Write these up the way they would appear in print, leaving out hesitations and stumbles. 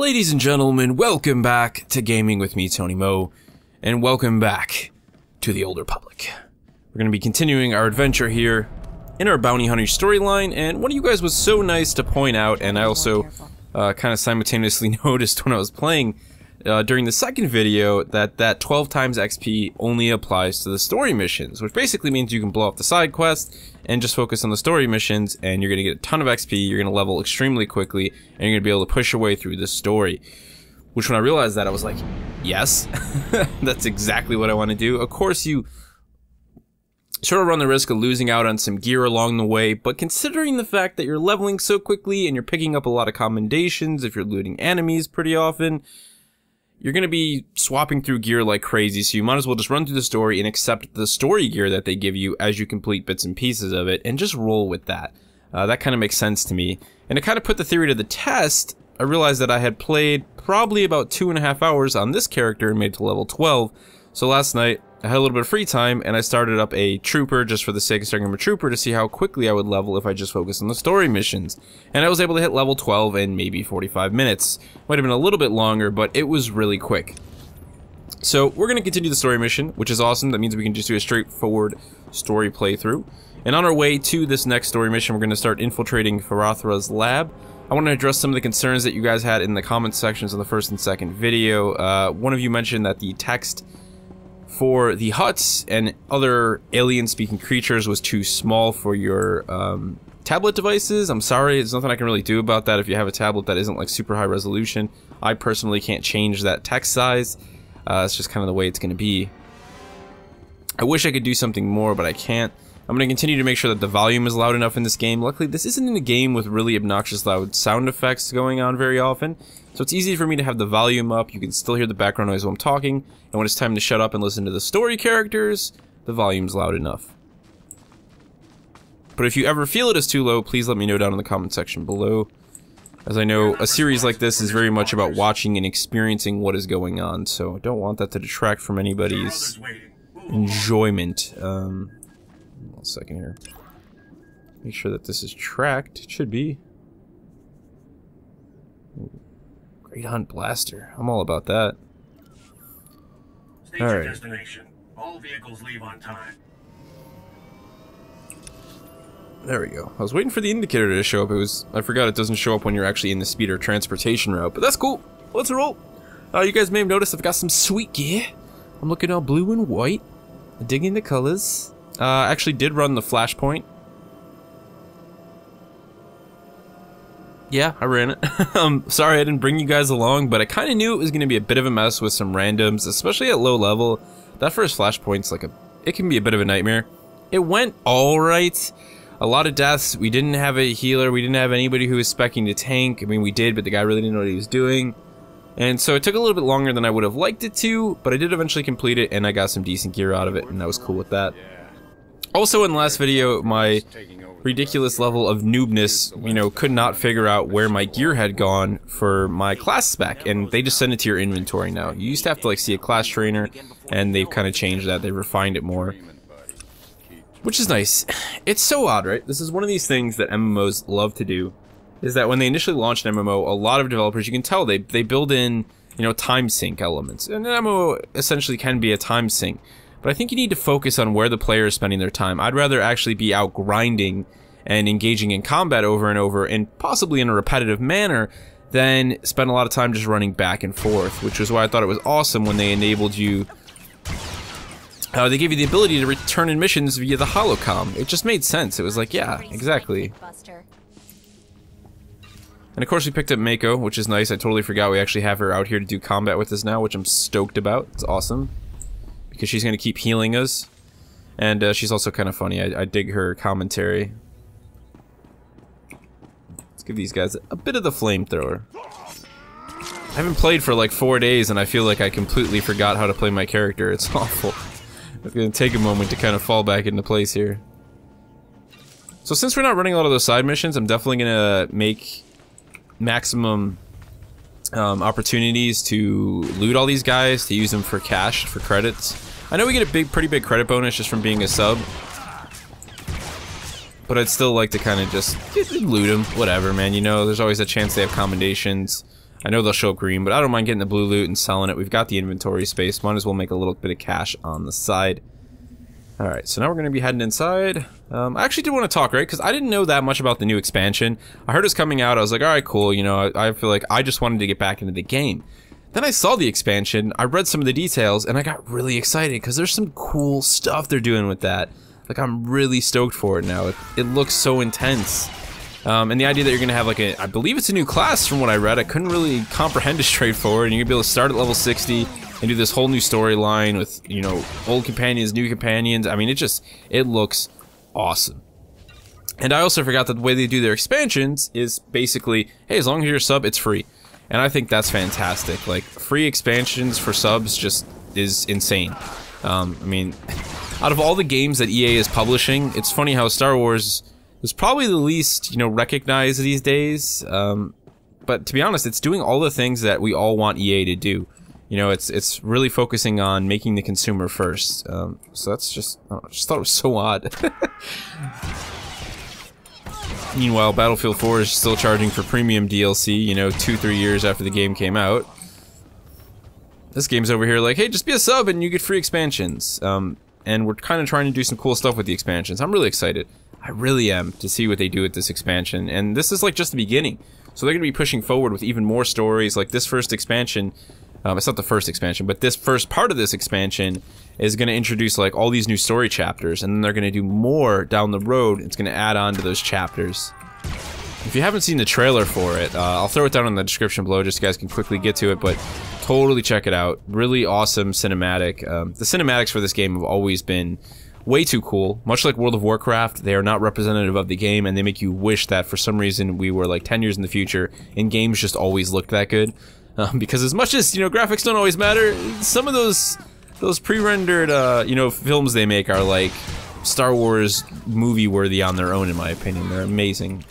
Ladies and gentlemen, welcome back to Gaming with me, Tony Mo, and welcome back to the Old Republic. We're going to be continuing our adventure here in our bounty hunter storyline, and one of you guys was so nice to point out, and I also kind of simultaneously noticed when I was playing during the second video that 12 times XP only applies to the story missions, which basically means you can blow up the side quest and just focus on the story missions, and you're going to get a ton of XP, you're going to level extremely quickly, and you're going to be able to push your way through the story. Which when I realized that, I was like, yes, that's exactly what I want to do. Of course, you sort of run the risk of losing out on some gear along the way, but considering the fact that you're leveling so quickly and you're picking up a lot of commendations if you're looting enemies pretty often, you're going to be swapping through gear like crazy, so you might as well just run through the story and accept the story gear that they give you as you complete bits and pieces of it, and just roll with that. That kind of makes sense to me. And to kind of put the theory to the test, I realized that I had played probably about 2.5 hours on this character and made it to level 12. So last night, I had a little bit of free time, and I started up a trooper just for the sake of starting up a trooper to see how quickly I would level if I just focused on the story missions. And I was able to hit level 12 in maybe 45 minutes. Might have been a little bit longer, but it was really quick. So we're going to continue the story mission, which is awesome. That means we can just do a straightforward story playthrough. And on our way to this next story mission, we're going to start infiltrating Farathra's lab. I want to address some of the concerns that you guys had in the comment sections of the first and second video. One of you mentioned that the text for the huts and other alien-speaking creatures was too small for your tablet devices. I'm sorry, there's nothing I can really do about that if you have a tablet that isn't like super high resolution. I personally can't change that text size. It's just kind of the way it's going to be. I wish I could do something more, but I can't. I'm going to continue to make sure that the volume is loud enough in this game. Luckily, this isn't in a game with really obnoxious loud sound effects going on very often, so it's easy for me to have the volume up. You can still hear the background noise while I'm talking, and when it's time to shut up and listen to the story characters, the volume's loud enough. But if you ever feel it is too low, please let me know down in the comment section below, as I know a series like this is very much about watching and experiencing what is going on, so I don't want that to detract from anybody's enjoyment. One second here. Make sure that this is tracked. It should be. Great Hunt Blaster. I'm all about that. State your destination. All vehicles leave on time. There we go. I was waiting for the indicator to show up. I forgot it doesn't show up when you're actually in the speed or transportation route, but that's cool. Let's roll. You guys may have noticed I've got some sweet gear. I'm looking all blue and white. Digging the colors. Actually did run the flashpoint. Yeah, I ran it. Sorry I didn't bring you guys along, but I kind of knew it was going to be a bit of a mess with some randoms, especially at low level. That first flashpoint's like it can be a bit of a nightmare. It went alright. A lot of deaths. We didn't have a healer. We didn't have anybody who was speccing to tank. I mean, we did, but the guy really didn't know what he was doing. And so it took a little bit longer than I would have liked it to, but I did eventually complete it, and I got some decent gear out of it, and I was cool with that. Also, in the last video, my ridiculous level of noobness, you know, could not figure out where my gear had gone for my class spec, and they just send it to your inventory now. You used to have to, like, see a class trainer, and they've kind of changed that. They refined it more, which is nice. It's so odd, right? This is one of these things that MMOs love to do, is that when they initially launched an MMO, a lot of developers, you can tell, they build in, you know, time sink elements. And an MMO essentially can be a time sink. But I think you need to focus on where the player is spending their time. I'd rather actually be out grinding and engaging in combat over and over, and possibly in a repetitive manner, than spend a lot of time just running back and forth, which is why I thought it was awesome when they enabled you. They gave you the ability to return in missions via the holocom. It just made sense. It was like, yeah, exactly. And of course we picked up Mako, which is nice. I totally forgot we actually have her out here to do combat with us now, which I'm stoked about. It's awesome. Because she's going to keep healing us. And she's also kind of funny. I dig her commentary. Let's give these guys a bit of the flamethrower. I haven't played for like 4 days, and I feel like I completely forgot how to play my character. It's awful. It's going to take a moment to kind of fall back into place here. So since we're not running a lot of those side missions, I'm definitely going to make maximum opportunities to loot all these guys, to use them for cash, for credits. I know we get a pretty big credit bonus just from being a sub, but I'd still like to kind of just loot them, whatever, man. You know, there's always a chance they have commendations. I know they'll show up green, but I don't mind getting the blue loot and selling it. We've got the inventory space. Might as well make a little bit of cash on the side. Alright, so now we're going to be heading inside. I actually did want to talk, right? Because I didn't know that much about the new expansion. I heard it's coming out. I was like, alright, cool. You know, I feel like I just wanted to get back into the game. Then I saw the expansion, I read some of the details, and I got really excited because there's some cool stuff they're doing with that. Like, I'm really stoked for it now. It looks so intense. And the idea that you're going to have, like, I believe it's a new class from what I read. I couldn't really comprehend it straightforward, and you're going to be able to start at level 60 and do this whole new storyline with, you know, old companions, new companions. I mean, it looks awesome. And I also forgot that the way they do their expansions is basically, hey, as long as you're a sub, it's free. And I think that's fantastic. Like, free expansions for subs just is insane. I mean, out of all the games that EA is publishing, it's funny how Star Wars is probably the least, you know, recognized these days. But to be honest, it's doing all the things that we all want EA to do. You know, it's really focusing on making the consumer first. So that's just, I just thought it was so odd. Meanwhile, Battlefield 4 is still charging for premium DLC, you know, 2-3 years after the game came out. This game's over here like, hey, just be a sub and you get free expansions. And we're kind of trying to do some cool stuff with the expansions. I'm really excited. I really am to see what they do with this expansion. And this is like just the beginning. So they're going to be pushing forward with even more stories. Like this first expansion, it's not the first expansion, but this first part of this expansion is going to introduce like all these new story chapters, and then they're going to do more down the road. It's going to add on to those chapters. If you haven't seen the trailer for it, I'll throw it down in the description below just so you guys can quickly get to it, but totally check it out. Really awesome cinematic. The cinematics for this game have always been way too cool. Much like World of Warcraft, they are not representative of the game, and they make you wish that for some reason we were like 10 years in the future and games just always looked that good. Because as much as, you know, graphics don't always matter, some of those pre-rendered, you know, films they make are like Star Wars movie-worthy on their own, in my opinion. They're amazing.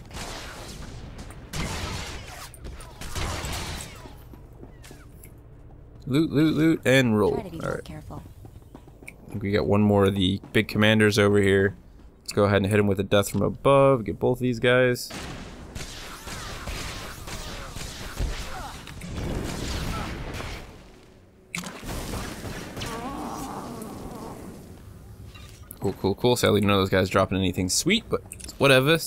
Loot, loot, loot, and roll. Alright. I think we got one more of the big commanders over here. Let's go ahead and hit him with a death from above. Get both these guys. Cool, cool, cool. Sadly, none of those guys dropping anything sweet, but whatever.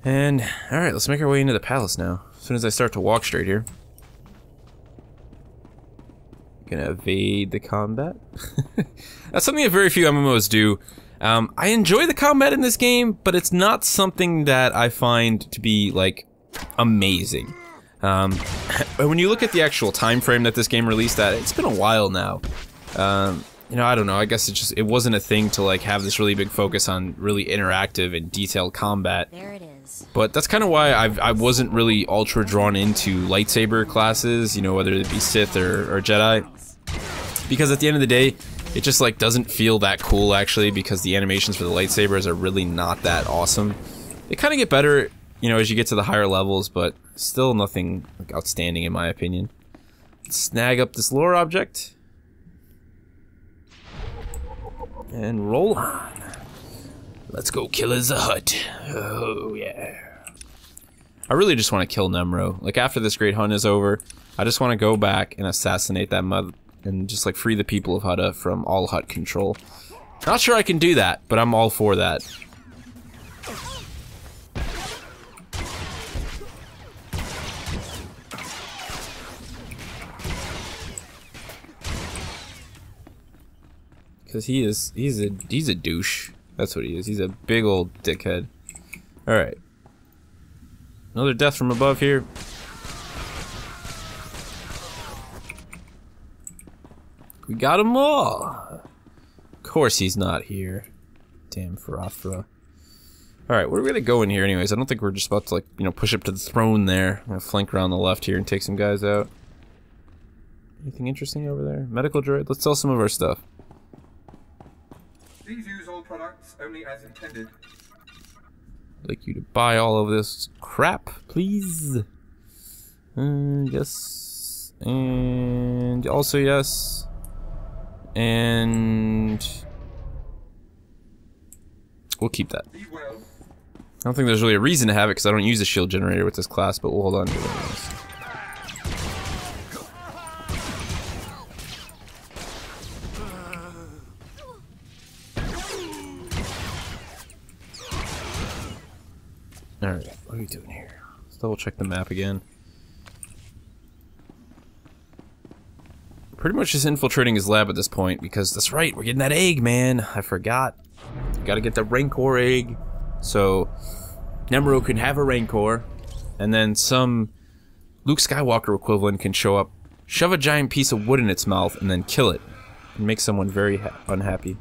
And, alright, let's make our way into the palace now. As soon as I start to walk straight here. Gonna evade the combat. That's something that very few MMOs do. I enjoy the combat in this game, but it's not something that I find to be, like, amazing. When you look at the actual time frame that this game released at, it's been a while now. You know, I don't know, I guess it wasn't a thing to like have this really big focus on really interactive and detailed combat. There it is. But that's kind of why I wasn't really ultra drawn into lightsaber classes, you know, whether it be Sith or Jedi. Because at the end of the day, it just like doesn't feel that cool actually, because the animations for the lightsabers are really not that awesome. They kind of get better, you know, as you get to the higher levels, but still nothing like outstanding in my opinion. Let's snag up this lore object. And roll on. Let's go kill his hut. Oh, yeah. I really just want to kill Nemro. Like, after this great hunt is over, I just want to go back and assassinate that mother and just, like, free the people of Hutta from all hut control. Not sure I can do that, but I'm all for that. Because he's a douche. That's what he is. He's a big old dickhead. Alright. Another death from above here. We got them all. Of course he's not here. Damn Farathra. Alright, where are we gonna go in here anyways? I don't think we're just about to, like, you know, push up to the throne there. I'm gonna flank around the left here and take some guys out. Anything interesting over there? Medical droid? Let's sell some of our stuff. Please use all products only as intended. I'd like you to buy all of this crap, please. Yes. And also yes. And we'll keep that. I don't think there's really a reason to have it because I don't use a shield generator with this class, but we'll hold on to it anyways. Alright, what are we doing here? Let's double check the map again. Pretty much just infiltrating his lab at this point, because that's right, we're getting that egg, man. I forgot. Gotta get the Rancor egg. So, Nemro can have a Rancor, and then some Luke Skywalker equivalent can show up, shove a giant piece of wood in its mouth, and then kill it. And make someone very unhappy.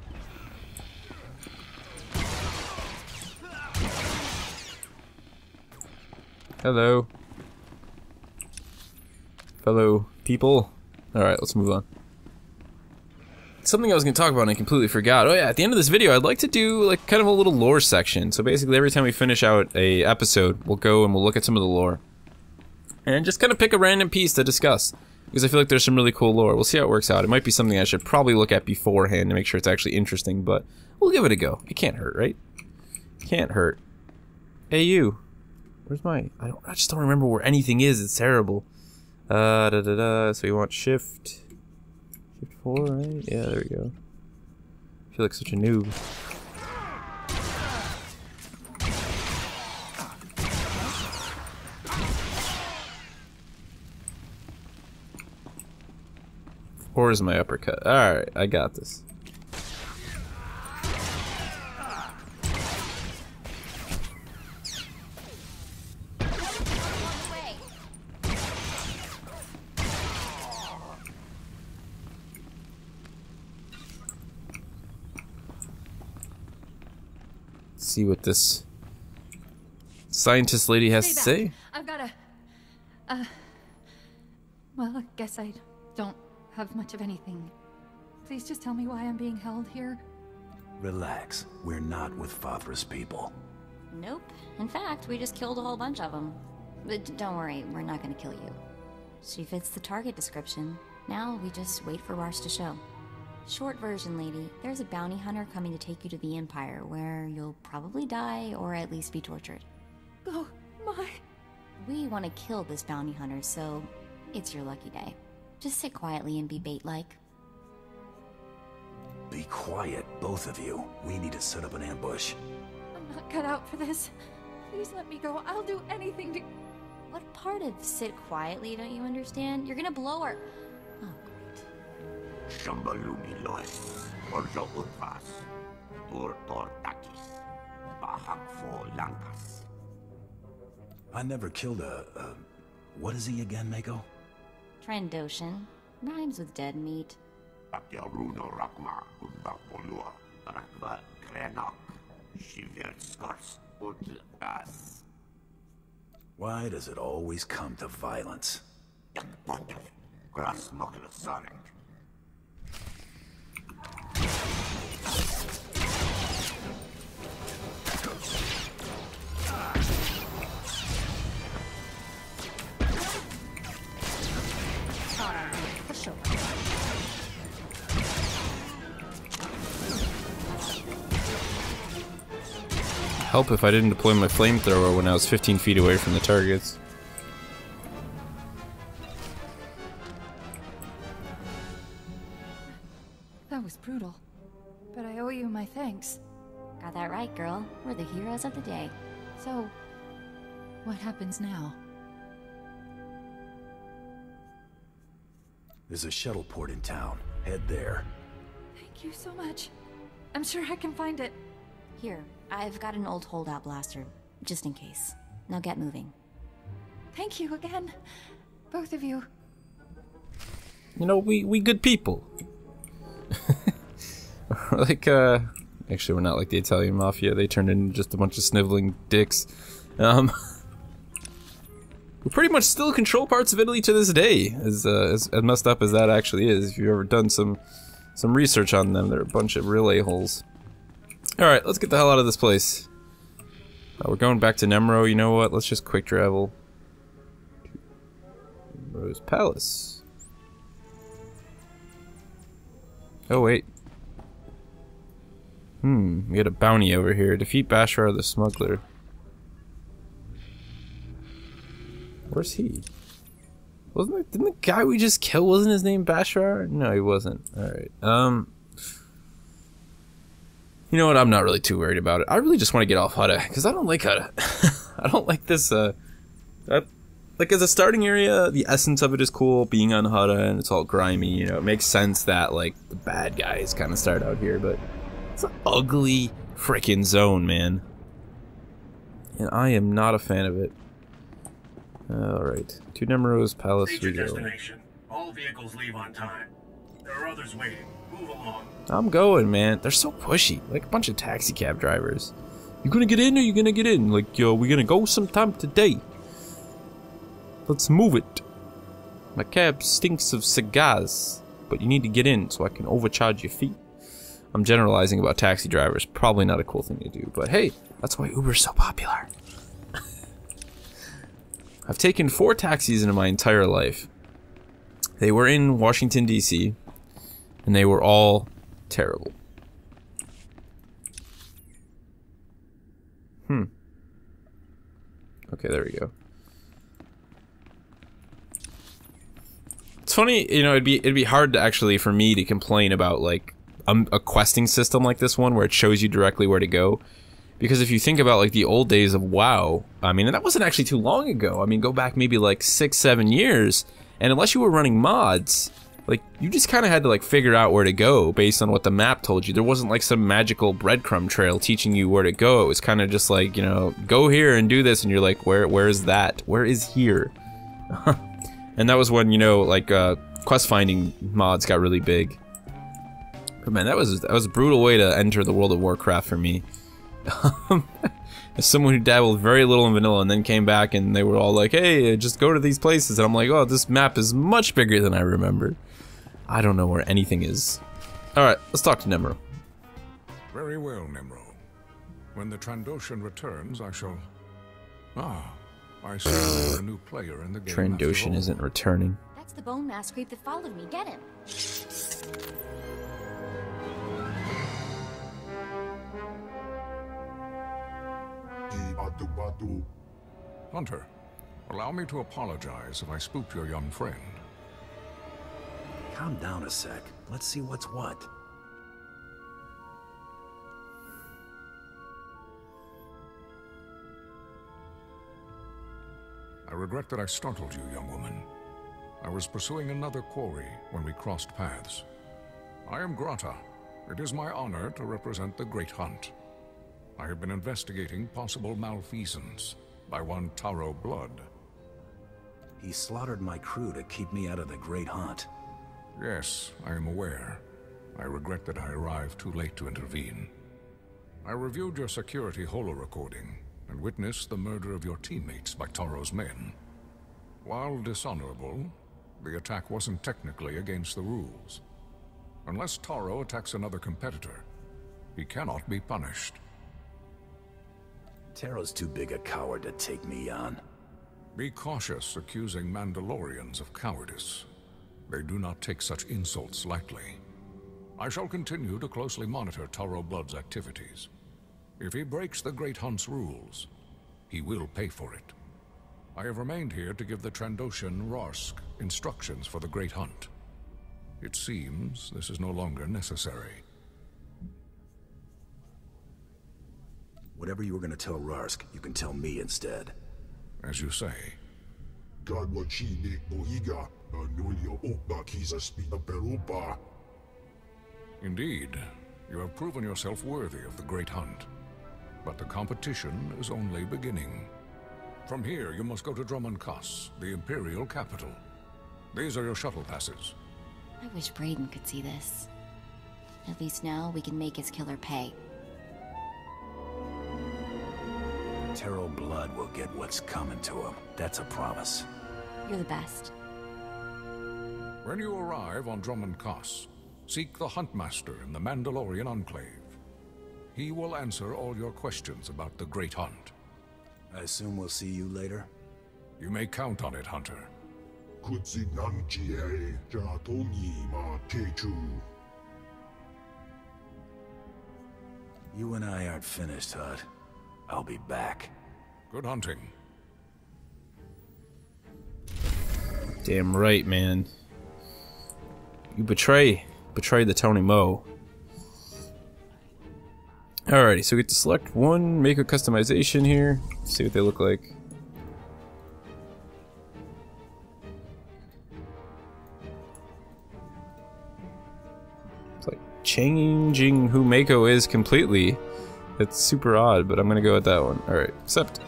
Hello. Fellow people. Alright, let's move on. Something I was going to talk about and I completely forgot. Oh yeah, at the end of this video, I'd like to do like kind of a little lore section. So basically every time we finish out a episode, we'll go and we'll look at some of the lore. And just kind of pick a random piece to discuss. Because I feel like there's some really cool lore. We'll see how it works out. It might be something I should probably look at beforehand to make sure it's actually interesting, but we'll give it a go. It can't hurt, right? Can't hurt. Hey you. Where's my... I just don't remember where anything is. It's terrible. So you want shift... Shift 4, right? Yeah, there we go. I feel like such a noob. Or is my uppercut? Alright, I got this. See what this scientist lady has to say. I've got well, I guess I don't have much of anything. Please just tell me why I'm being held here. Relax. We're not with Father's people. Nope. In fact, we just killed a whole bunch of them. But don't worry, we're not gonna kill you. She fits the target description. Now we just wait for Wars to show. Short version, lady. There's a bounty hunter coming to take you to the Empire, where you'll probably die or at least be tortured. Oh, my... We want to kill this bounty hunter, so it's your lucky day. Just sit quietly and be bait-like. Be quiet, both of you. We need to set up an ambush. I'm not cut out for this. Please let me go. I'll do anything to... What part of sit quietly don't you understand? You're gonna blow her... Oh, great. Shambaluni loes, orjo utfas, tur tortakis, bahakfo lankas. I never killed what is he again, Mako? Trandoshan. Rhymes with dead meat. Akyaruno rakma udapolua, rakva krenok, shiverskars udras. Why does it always come to violence? Yakpotev, grasmoklasarek. Help if I didn't deploy my flamethrower when I was 15 feet away from the targets. That was brutal. But I owe you my thanks. Got that right, girl. We're the heroes of the day. So, what happens now? There's a shuttle port in town. Head there. Thank you so much. I'm sure I can find it. Here, I've got an old holdout blaster, just in case. Now get moving. Thank you again. Both of you. You know, we good people. Like, actually we're not like the Italian Mafia. They turned into just a bunch of sniveling dicks. We pretty much still control parts of Italy to this day, as messed up as that actually is. If you've ever done some research on them, they're a bunch of real a-holes. Alright, let's get the hell out of this place. We're going back to Nemro. You know what? Let's just quick travel. Nemro's Palace. Oh, wait. We got a bounty over here. Defeat Bashar the Smuggler. Where's he? Didn't the guy we just killed, wasn't his name Bashar? No, he wasn't. Alright, you know what, I'm not really too worried about it. I really just want to get off Hutta, because I don't like Hutta. I don't like this, like, as a starting area, the essence of it is cool, being on Hutta, and it's all grimy, you know, it makes sense that, like, the bad guys kind of start out here, but it's an ugly frickin' zone, man. And I am not a fan of it. Alright, to Nemero's Palace we go. Destination. All vehicles leave on time. There are others waiting. Move along. I'm going, man. They're so pushy, like a bunch of taxi cab drivers. You gonna get in or you gonna get in? Like, yo, we gonna go sometime today. Let's move it. My cab stinks of cigars, but you need to get in so I can overcharge your fee. I'm generalizing about taxi drivers. Probably not a cool thing to do, but hey, that's why Uber's so popular. I've taken 4 taxis in my entire life. They were in Washington, D.C., and they were all terrible. Okay, there we go. It's funny, you know, it'd be hard to actually for me to complain about like a questing system like this one where it shows you directly where to go, because if you think about like the old days of WoW, I mean, and that wasn't actually too long ago. I mean, go back maybe like 6-7 years, and unless you were running mods, like you just kind of had to like figure out where to go based on what the map told you. There wasn't like some magical breadcrumb trail teaching you where to go. It was kind of just like, you know, go here and do this, and you're like, where is that? Where is here? And that was when, you know, like, quest finding mods got really big. But man, that was a brutal way to enter the World of Warcraft for me. As someone who dabbled very little in vanilla and then came back and they were all like, hey, just go to these places. And I'm like, oh, this map is much bigger than I remember. I don't know where anything is. Alright, let's talk to Nemero. Very well, Nemero. When the Trandoshan returns, I shall... I see you're a new player in the game. Trandoshan isn't returning. That's the bone mass creep that followed me. Get him. Hunter, allow me to apologize if I spooked your young friend. Calm down a sec. Let's see what's what. I regret that I startled you, young woman. I was pursuing another quarry when we crossed paths. I am Grata. It is my honor to represent the Great Hunt. I have been investigating possible malfeasance by one Taro Blood. He slaughtered my crew to keep me out of the Great Hunt. Yes, I am aware. I regret that I arrived too late to intervene. I reviewed your security holo recording and witnessed the murder of your teammates by Taro's men. While dishonorable, the attack wasn't technically against the rules. Unless Taro attacks another competitor, he cannot be punished. Taro's too big a coward to take me on. Be cautious accusing Mandalorians of cowardice. They do not take such insults lightly. I shall continue to closely monitor Taro Blood's activities. If he breaks the Great Hunt's rules, he will pay for it. I have remained here to give the Trandoshan Rarsk instructions for the Great Hunt. It seems this is no longer necessary. Whatever you were gonna tell Rarsk, you can tell me instead. As you say. Indeed, you have proven yourself worthy of the Great Hunt. But the competition is only beginning. From here, you must go to Dromund Kaas, the Imperial capital. These are your shuttle passes. I wish Brayden could see this. At least now we can make his killer pay. Taro Blood will get what's coming to him. That's a promise. You're the best. When you arrive on Dromund Kaas, seek the Huntmaster in the Mandalorian Enclave. He will answer all your questions about the Great Hunt. I assume we'll see you later? You may count on it, Hunter. You and I aren't finished, Hut. I'll be back. Good hunting. Damn right, man. You betrayed the Tony Mo. Alrighty, so we get to select one, make a customization here, see what they look like. It's like changing who Mako is completely. It's super odd, but I'm gonna go with that one. Alright, accept.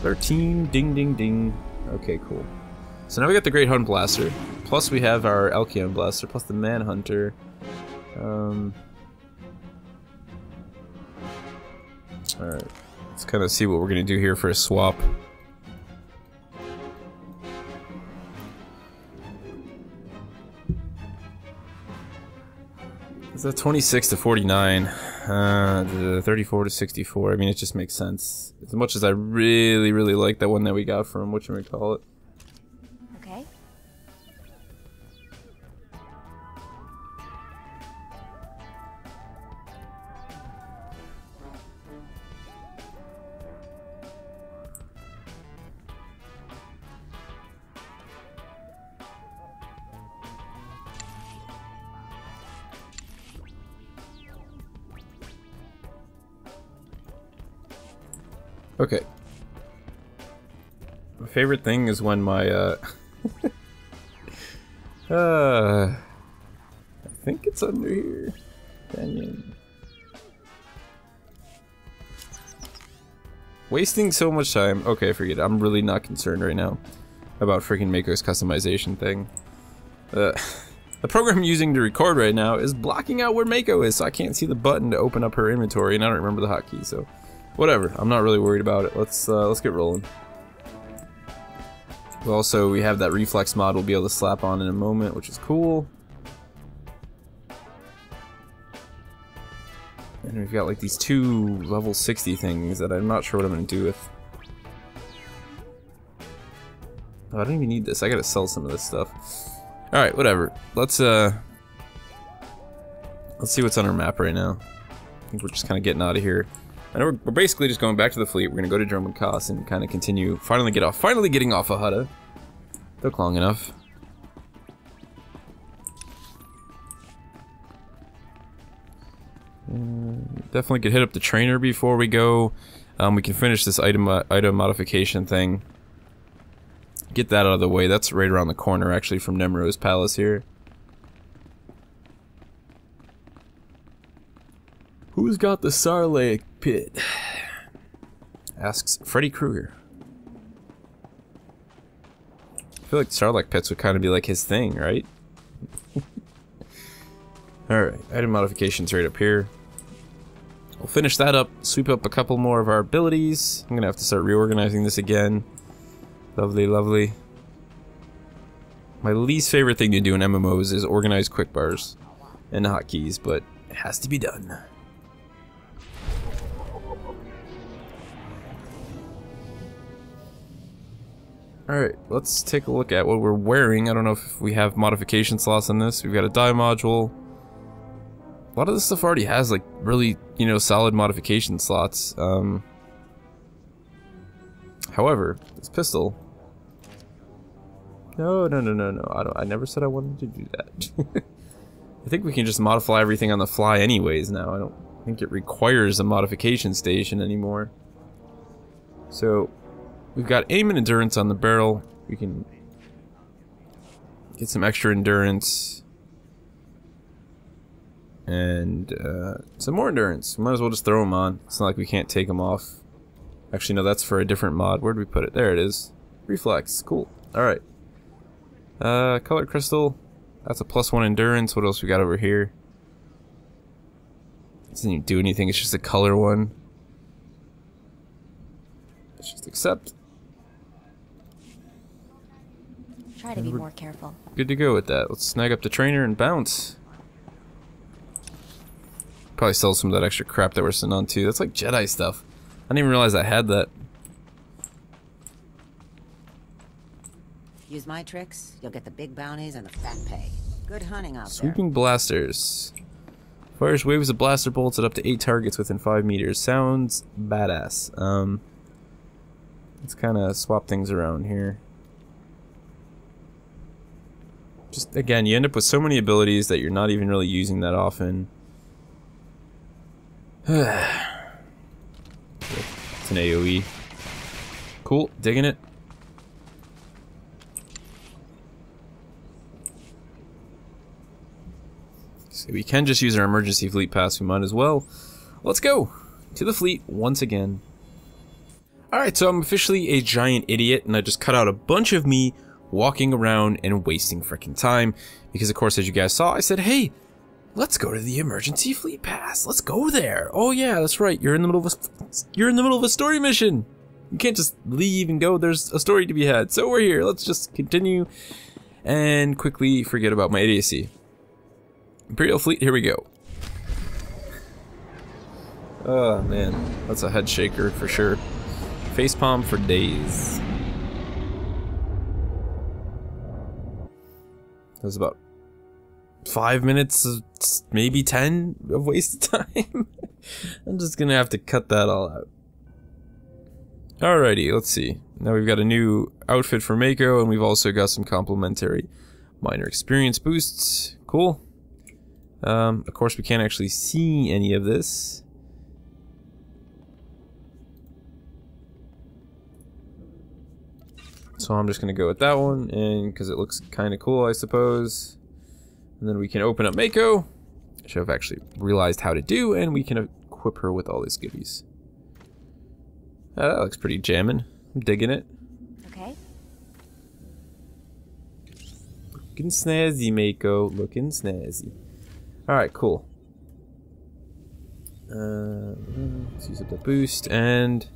13, ding ding ding. Okay, cool. So now we got the Great Hunt Blaster, plus we have our Alcyon Blaster, plus the Manhunter. Alright, let's kind of see what we're gonna do here for a swap. Is that 26 to 49? 34 to 64. I mean, it just makes sense. As much as I really, really like that one that we got from whatchamacallit. Okay. Okay. My favorite thing is when my, I think it's under here. Canyon. Wasting so much time. Okay, forget it. I'm really not concerned right now about freaking Mako's customization thing. The program I'm using to record right now is blocking out where Mako is, so I can't see the button to open up her inventory, and I don't remember the hotkey, so whatever. I'm not really worried about it. Let's get rolling. Also, we have that reflex mod we'll be able to slap on in a moment, which is cool. And we've got like these 2 level 60 things that I'm not sure what I'm gonna do with. Oh, I don't even need this. I gotta sell some of this stuff. Alright, whatever. Let's see what's on our map right now. I think we're just kinda getting out of here. I know we're basically just going back to the fleet. We're gonna go to Dromund Kaas and kind of continue. Finally getting off of Hutta. Took long enough. Definitely could hit up the trainer before we go. We can finish this item modification thing. Get that out of the way. That's right around the corner, actually, from Nemro's palace here. Who's got the Sarlacc pit? Asks Freddy Krueger. I feel like Sarlacc pits would kind of be like his thing, right? Alright, item modifications right up here. We'll finish that up, sweep up a couple more of our abilities. I'm gonna have to start reorganizing this again. Lovely, lovely. My least favorite thing to do in MMOs is organize quick bars and hotkeys, but it has to be done. Alright, let's take a look at what we're wearing. I don't know if we have modification slots on this. We've got a dye module. A lot of this stuff already has, like, really, you know, solid modification slots. However, this pistol... No. I never said I wanted to do that. I think we can just modify everything on the fly anyways now. I don't think it requires a modification station anymore. So... we've got aim and endurance on the barrel. We can get some extra endurance. And some more endurance. We might as well just throw them on. It's not like we can't take them off. Actually, no, that's for a different mod. Where did we put it? There it is. Reflex. Cool. Alright. Colored crystal. That's a +1 endurance. What else we got over here? Doesn't even do anything. It's just a color one. Let's just accept. Try to be more careful. Good to go with that. Let's snag up the trainer and bounce. Probably sell some of that extra crap that we're sitting on too. That's like Jedi stuff. I didn't even realize I had that. Use my tricks, you'll get the big bounties and the fat pay. Good hunting out there. Sweeping blasters. Fires waves of blaster bolts at up to 8 targets within 5 meters. Sounds badass. Let's kind of swap things around here. Just, again, you end up with so many abilities that you're not even really using that often. It's an AoE. Cool, digging it. So we can just use our emergency fleet pass, we might as well. Let's go to the fleet once again. Alright, so I'm officially a giant idiot, and I just cut out a bunch of me walking around and wasting freaking time. Because of course, as you guys saw, I said, hey, let's go to the emergency fleet pass. Let's go there. Oh yeah, that's right. You're in the middle of a story mission. You can't just leave and go. There's a story to be had. So we're here. Let's just continue and quickly forget about my idiocy. Imperial fleet, here we go. Oh man, that's a head shaker for sure. Facepalm for days. That was about 5 minutes, maybe 10 of wasted time. I'm just gonna have to cut that all out. Alrighty, let's see. Now we've got a new outfit for Mako, and we've also got some complimentary minor experience boosts. Cool. Of course, we can't actually see any of this. So I'm just gonna go with that one, and because it looks kind of cool, I suppose. And then we can open up Mako, which I've actually realized how to do, and we can equip her with all these goodies. That looks pretty jammin'. I'm digging it. Okay. Looking snazzy, Mako. Looking snazzy. Alright, cool. Let's use up the boost, and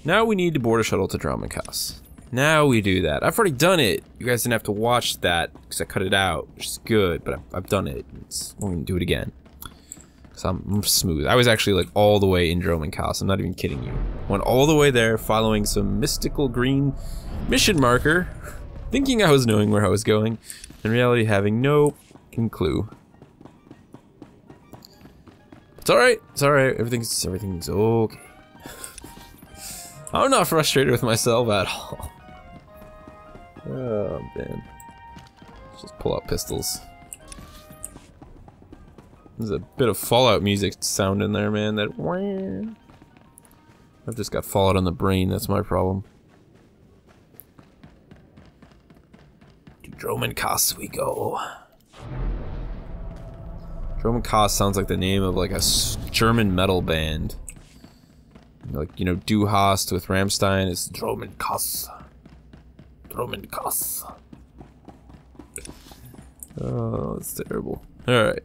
now we need to board a shuttle to Dromund-Kaas. Now we do that. I've already done it. You guys didn't have to watch that because I cut it out, which is good, but I've done it. I'm going to do it again. Because I'm smooth. I was actually like all the way in Dromund-Kaas. I'm not even kidding you. Went all the way there following some mystical green mission marker, thinking I was knowing where I was going. In reality, having no clue. It's alright. It's alright. Everything's okay. I'm not frustrated with myself at all. Oh man. Let's just pull out pistols. There's a bit of Fallout music sound in there, man. That I've just got Fallout on the brain, that's my problem. To Dromund-Kaas we go. Dromund-Kaas sounds like the name of like a German metal band. Like, you know, Du Hast with Rammstein is Dromund-Kaas. Dromund-Kaas. Oh, that's terrible. Alright.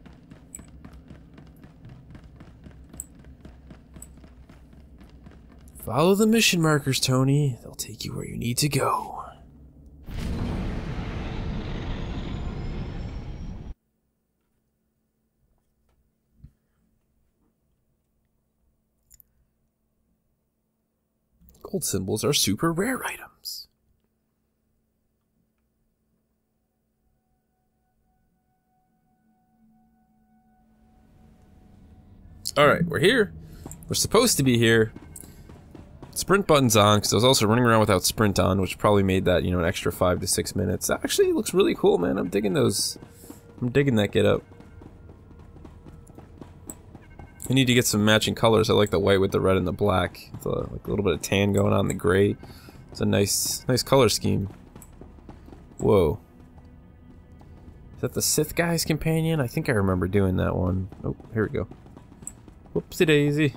Follow the mission markers, Tony. They'll take you where you need to go. Gold symbols are super rare items. Alright, we're here. We're supposed to be here. Sprint button's on, because I was also running around without sprint on, which probably made that, you know, an extra 5 to 6 minutes. That actually looks really cool, man. I'm digging those. I'm digging that get up. I need to get some matching colors. I like the white with the red and the black. It's like a little bit of tan going on in the gray. It's a nice color scheme. Whoa. Is that the Sith guy's companion? I think I remember doing that one. Oh, here we go. Whoopsie daisy.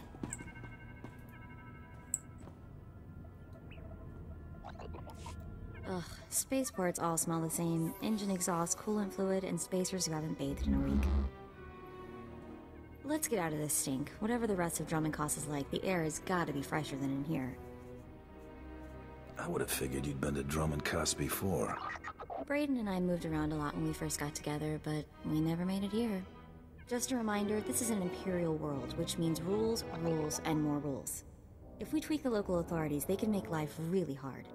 Ugh, spaceports all smell the same. Engine exhaust, coolant fluid, and spacers who haven't bathed in a week. Let's get out of this stink. Whatever the rest of Dromund-Kaas is like, the air has got to be fresher than in here. I would have figured you'd been to Dromund-Kaas before. Brayden and I moved around a lot when we first got together, but we never made it here. Just a reminder, this is an Imperial world, which means rules, rules, and more rules. If we tweak the local authorities, they can make life really hard.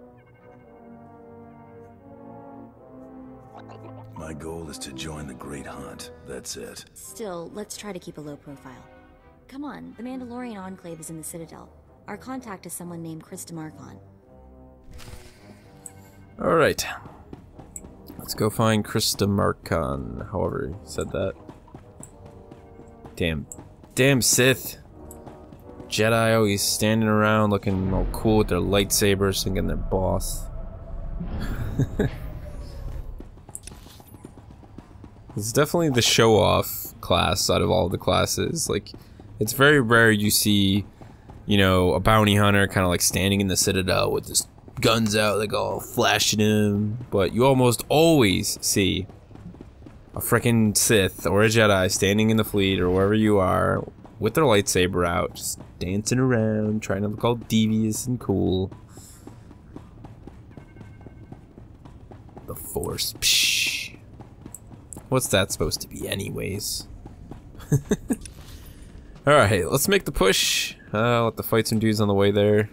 My goal is to join the Great Hunt. That's it. Still, let's try to keep a low profile. Come on, the Mandalorian Enclave is in the Citadel. Our contact is someone named Krista Markon. Alright. Let's go find Krista Markon, however he said that. Damn Damn Sith. Jedi always standing around looking all cool with their lightsabers, thinking they're boss. It's definitely the show-off class out of all the classes. Like, it's very rare you see, you know, a bounty hunter kind of like standing in the Citadel with his guns out, like all flashing him. But you almost always see a frickin' Sith or a Jedi standing in the fleet or wherever you are with their lightsaber out, just dancing around, trying to look all devious and cool. The Force. Psh. What's that supposed to be anyways? Alright, let's make the push. Let the fight some dudes on the way there.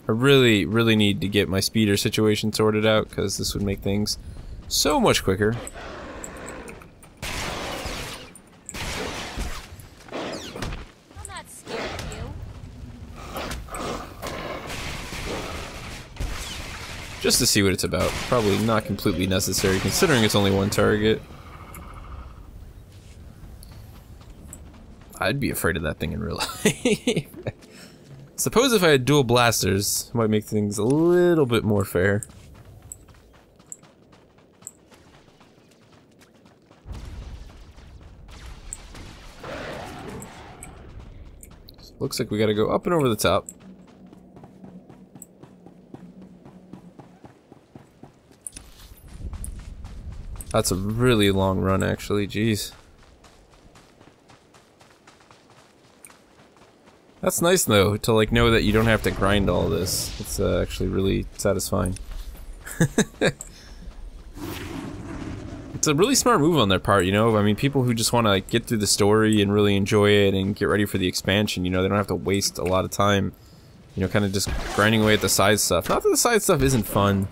I really need to get my speeder situation sorted out, because this would make things so much quicker. I'm not scared of you. Just to see what it's about. Probably not completely necessary, considering it's only one target. I'd be afraid of that thing in real life. Suppose if I had dual blasters, it might make things a little bit more fair. Looks like we gotta go up and over the top. That's a really long run, actually. Jeez. That's nice, though, to like know that you don't have to grind all this. It's actually really satisfying. It's a really smart move on their part, you know? I mean, people who just want to like, get through the story and really enjoy it and get ready for the expansion, you know, they don't have to waste a lot of time, you know, kind of just grinding away at the side stuff. Not that the side stuff isn't fun.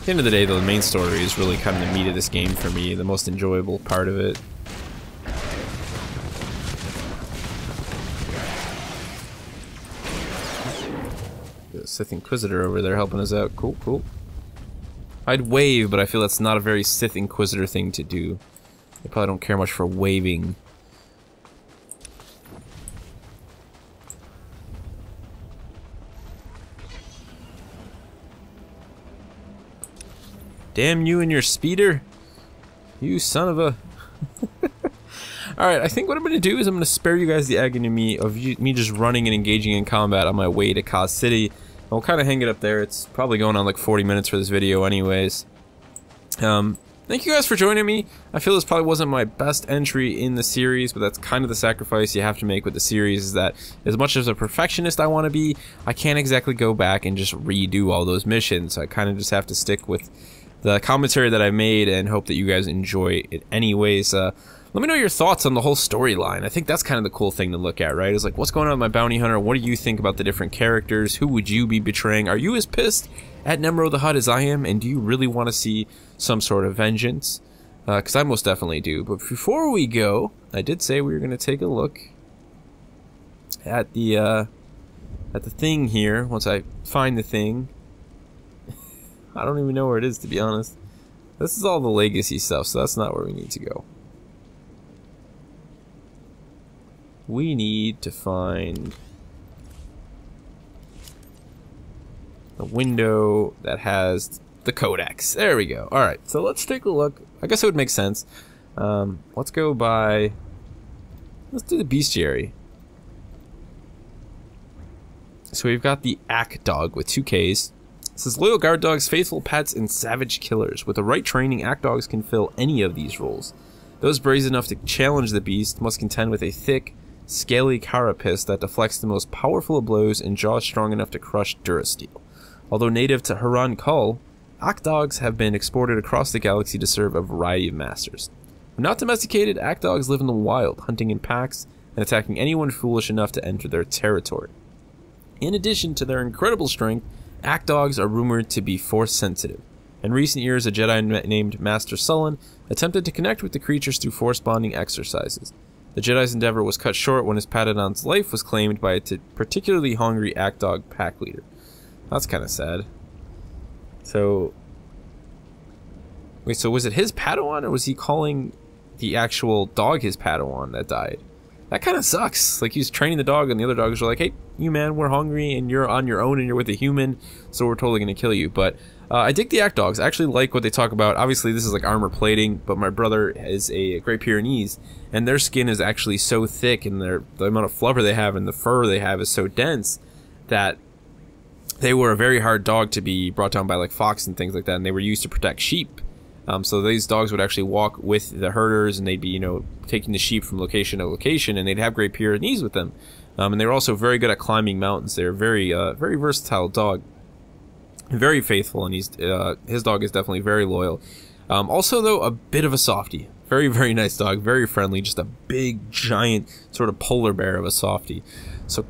At the end of the day, though, the main story is really kind of the meat of this game for me, the most enjoyable part of it. The Sith Inquisitor over there helping us out. Cool, cool. I'd wave, but I feel that's not a very Sith Inquisitor thing to do. They probably don't care much for waving. Damn you and your speeder. You son of a... Alright, I think what I'm going to do is I'm going to spare you guys the agony of me just running and engaging in combat on my way to Kaz City. I'll kind of hang it up there. It's probably going on like 40 minutes for this video anyways. Thank you guys for joining me. I feel this probably wasn't my best entry in the series, but that's kind of the sacrifice you have to make with the series, is that as much as a perfectionist I want to be, I can't exactly go back and just redo all those missions. I kind of just have to stick with the commentary that I made and hope that you guys enjoy it anyways. Let me know your thoughts on the whole storyline. I think that's kind of the cool thing to look at, right? Is like, what's going on with my bounty hunter? What do you think about the different characters? Who would you be betraying? Are you as pissed at Nemro the Hutt as I am? And do you really want to see some sort of vengeance? Because I most definitely do. But before we go, I did say we were going to take a look at the thing here. Once I find the thing. I don't even know where it is, to be honest. This is all the legacy stuff, so that's not where we need to go. We need to find a window that has the codex. There we go. Alright, so let's take a look. I guess it would make sense. Let's go by... Let's do the bestiary. So we've got the Ack Dog with 2 Ks. It says, loyal guard dogs, faithful pets, and savage killers. With the right training, Ack Dogs can fill any of these roles. Those brazen enough to challenge the beast must contend with a thick, scaly carapace that deflects the most powerful of blows and jaws strong enough to crush Durasteel. Although native to Haran Kul, Ack Dogs have been exported across the galaxy to serve a variety of masters. When not domesticated, Ack Dogs live in the wild, hunting in packs and attacking anyone foolish enough to enter their territory. In addition to their incredible strength, Ack Dogs are rumored to be force sensitive. In recent years, a Jedi named Master Sullen attempted to connect with the creatures through force bonding exercises. The Jedi's endeavor was cut short when his Padadon's life was claimed by a particularly hungry Ack Dog pack leader. That's kind of sad. So, Wait, so was it his Padawan, or was he calling the actual dog his Padawan that died? That kind of sucks. Like, he was training the dog, and the other dogs were like, hey, you man, we're hungry, and you're on your own, and you're with a human, so we're totally going to kill you. But I dig the Act Dogs. I actually like what they talk about. Obviously, this is like armor plating, but my brother is a Great Pyrenees, and their skin is actually so thick, and the amount of flubber they have and the fur they have is so dense that they were a very hard dog to be brought down by like fox and things like that, and they were used to protect sheep. So these dogs would actually walk with the herders, and they'd be, you know, taking the sheep from location to location, and they'd have Great Pyrenees with them. And they were also very good at climbing mountains. They're very versatile dog, very faithful, and his dog is definitely very loyal. Also, though, a bit of a softie. Very, very nice dog, very friendly, just a big, giant sort of polar bear of a softie. So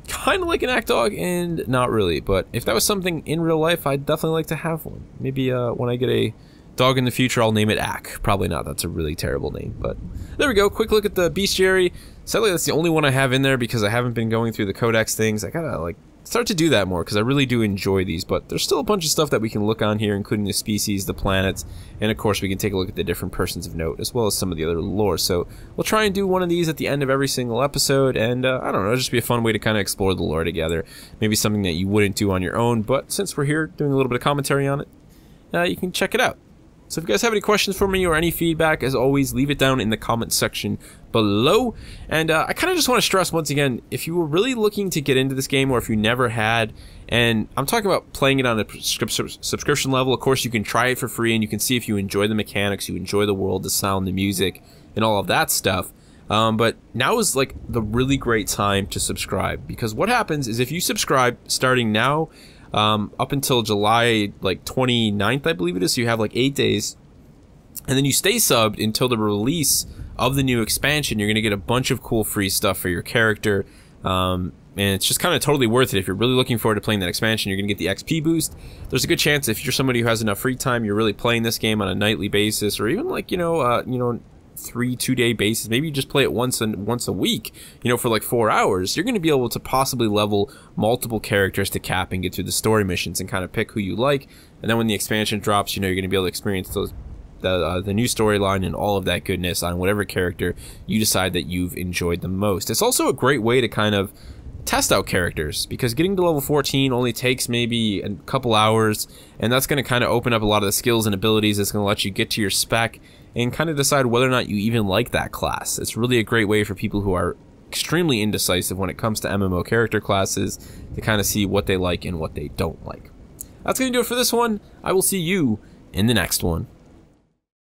kind of like an Act Dog, and not really. But if that was something in real life, I'd definitely like to have one. Maybe when I get a dog in the future, I'll name it Ack. Probably not, that's a really terrible name, but there we go. Quick look at the bestiary. Sadly, that's the only one I have in there because I haven't been going through the codex things. I gotta like start to do that more because I really do enjoy these, but there's still a bunch of stuff that we can look on here, including the species, the planets, and of course we can take a look at the different persons of note, as well as some of the other lore. So we'll try and do one of these at the end of every single episode, and I don't know, it'll just be a fun way to kind of explore the lore together. Maybe something that you wouldn't do on your own, but since we're here doing a little bit of commentary on it, you can check it out. So if you guys have any questions for me or any feedback, as always, leave it down in the comments section below. And I kind of just want to stress once again, if you were really looking to get into this game, or if you never had, and I'm talking about playing it on a subscription level, of course you can try it for free and you can see if you enjoy the mechanics, you enjoy the world, the sound, the music, and all of that stuff. But now is like the really great time to subscribe, because what happens is if you subscribe starting now, up until July like 29th, I believe it is, so you have like 8 days, and then you stay subbed until the release of the new expansion. You're going to get a bunch of cool free stuff for your character, and it's just kind of totally worth it. If you're really looking forward to playing that expansion, you're going to get the XP boost. There's a good chance if you're somebody who has enough free time, you're really playing this game on a nightly basis, or even like 2-day basis. Maybe you just play it once a week, for like 4 hours. You're going to be able to possibly level multiple characters to cap and get through the story missions and kind of pick who you like. And then when the expansion drops, you're going to be able to experience the new storyline and all of that goodness on whatever character you decide that you've enjoyed the most. It's also a great way to kind of test out characters, because getting to level 14 only takes maybe a couple hours, and that's going to kind of open up a lot of the skills and abilities. It's going to let you get to your spec and kind of decide whether or not you even like that class. It's really a great way for people who are extremely indecisive when it comes to MMO character classes to kind of see what they like and what they don't like. That's going to do it for this one. I will see you in the next one.